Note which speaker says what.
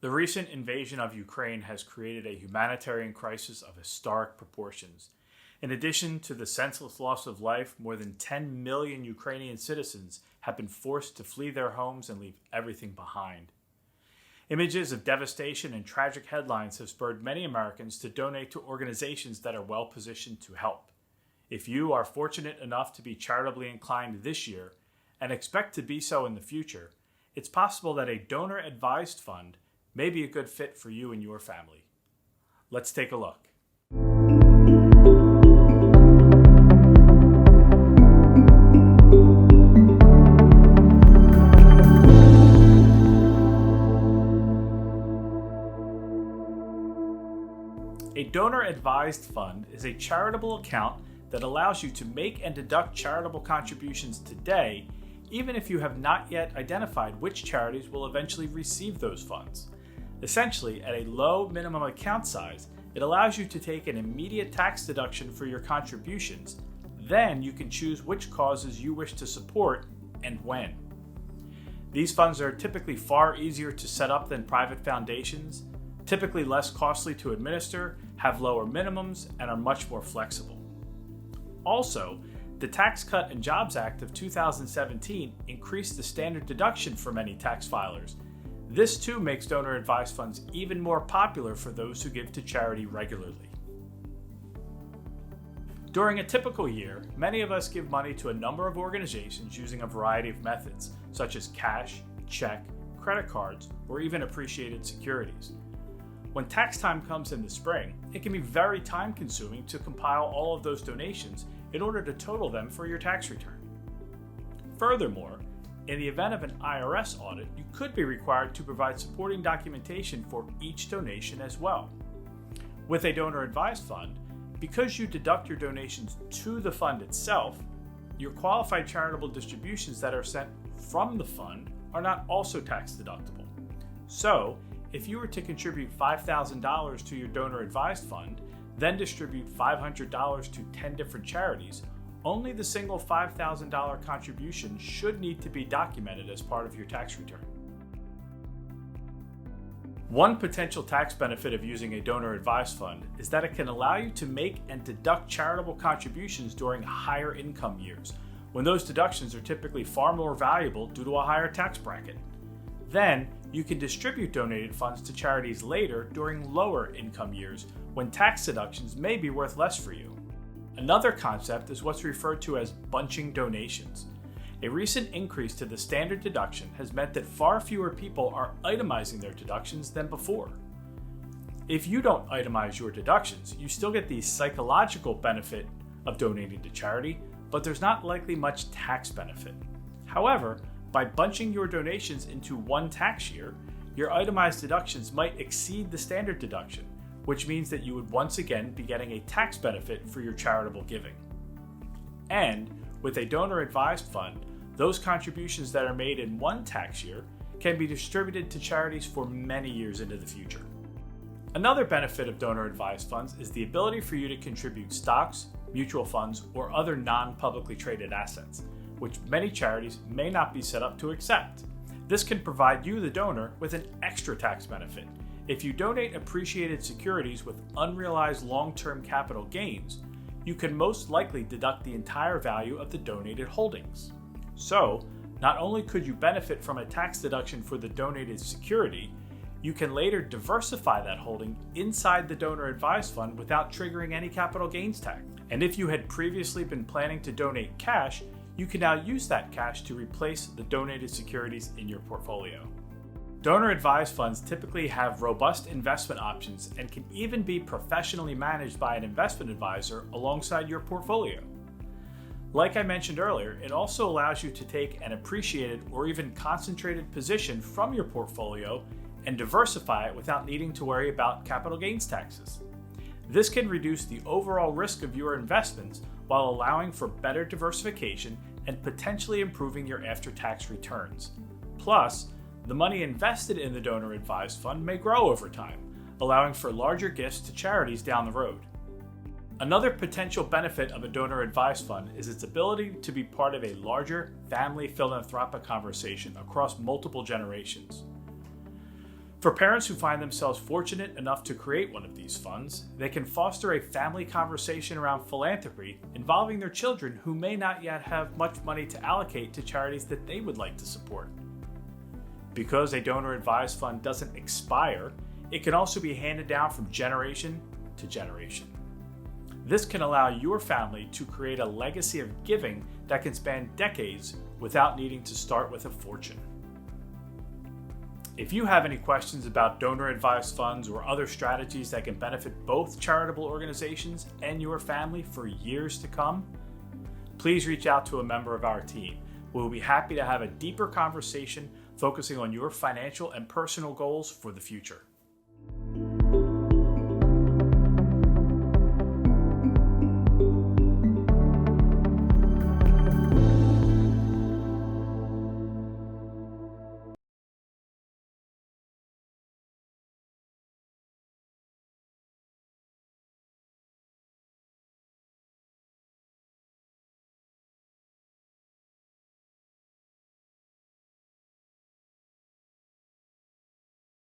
Speaker 1: The recent invasion of Ukraine has created a humanitarian crisis of historic proportions. In addition to the senseless loss of life, more than 10 million Ukrainian citizens have been forced to flee their homes and leave everything behind. Images of devastation and tragic headlines have spurred many Americans to donate to organizations that are well positioned to help. If you are fortunate enough to be charitably inclined this year and expect to be so in the future, it's possible that a donor-advised fund may be a good fit for you and your family. Let's take a look. A donor-advised fund is a charitable account that allows you to make and deduct charitable contributions today, even if you have not yet identified which charities will eventually receive those funds. Essentially, at a low minimum account size, it allows you to take an immediate tax deduction for your contributions. Then you can choose which causes you wish to support and when. These funds are typically far easier to set up than private foundations, typically less costly to administer, have lower minimums, and are much more flexible. Also, the Tax Cut and Jobs Act of 2017 increased the standard deduction for many tax filers. This too makes donor-advised funds even more popular for those who give to charity regularly. During a typical year, many of us give money to a number of organizations using a variety of methods, such as cash, check, credit cards, or even appreciated securities. When tax time comes in the spring, it can be very time-consuming to compile all of those donations in order to total them for your tax return. Furthermore, in the event of an IRS audit, you could be required to provide supporting documentation for each donation as well. With a donor-advised fund, because you deduct your donations to the fund itself, your qualified charitable distributions that are sent from the fund are not also tax deductible. So, if you were to contribute $5,000 to your donor-advised fund, then distribute $500 to 10 different charities, only the single $5,000 contribution should need to be documented as part of your tax return. One potential tax benefit of using a donor-advised fund is that it can allow you to make and deduct charitable contributions during higher income years, when those deductions are typically far more valuable due to a higher tax bracket. Then, you can distribute donated funds to charities later during lower income years when tax deductions may be worth less for you. Another concept is what's referred to as bunching donations. A recent increase to the standard deduction has meant that far fewer people are itemizing their deductions than before. If you don't itemize your deductions, you still get the psychological benefit of donating to charity, but there's not likely much tax benefit. However, by bunching your donations into one tax year, your itemized deductions might exceed the standard deduction, which means that you would once again be getting a tax benefit for your charitable giving. And with a donor-advised fund, those contributions that are made in one tax year can be distributed to charities for many years into the future. Another benefit of donor-advised funds is the ability for you to contribute stocks, mutual funds, or other non-publicly traded assets, which many charities may not be set up to accept. This can provide you, the donor, with an extra tax benefit. If you donate appreciated securities with unrealized long-term capital gains, you can most likely deduct the entire value of the donated holdings. So, not only could you benefit from a tax deduction for the donated security, you can later diversify that holding inside the donor-advised fund without triggering any capital gains tax. And if you had previously been planning to donate cash, you can now use that cash to replace the donated securities in your portfolio. Donor-advised funds typically have robust investment options and can even be professionally managed by an investment advisor alongside your portfolio. Like I mentioned earlier, it also allows you to take an appreciated or even concentrated position from your portfolio and diversify it without needing to worry about capital gains taxes. This can reduce the overall risk of your investments while allowing for better diversification and potentially improving your after-tax returns. Plus, the money invested in the donor-advised fund may grow over time, allowing for larger gifts to charities down the road. Another potential benefit of a donor-advised fund is its ability to be part of a larger family philanthropic conversation across multiple generations. For parents who find themselves fortunate enough to create one of these funds, they can foster a family conversation around philanthropy involving their children who may not yet have much money to allocate to charities that they would like to support. Because a donor-advised fund doesn't expire, it can also be handed down from generation to generation. This can allow your family to create a legacy of giving that can span decades without needing to start with a fortune. If you have any questions about donor-advised funds or other strategies that can benefit both charitable organizations and your family for years to come, please reach out to a member of our team. We'll be happy to have a deeper conversation focusing on your financial and personal goals for the future.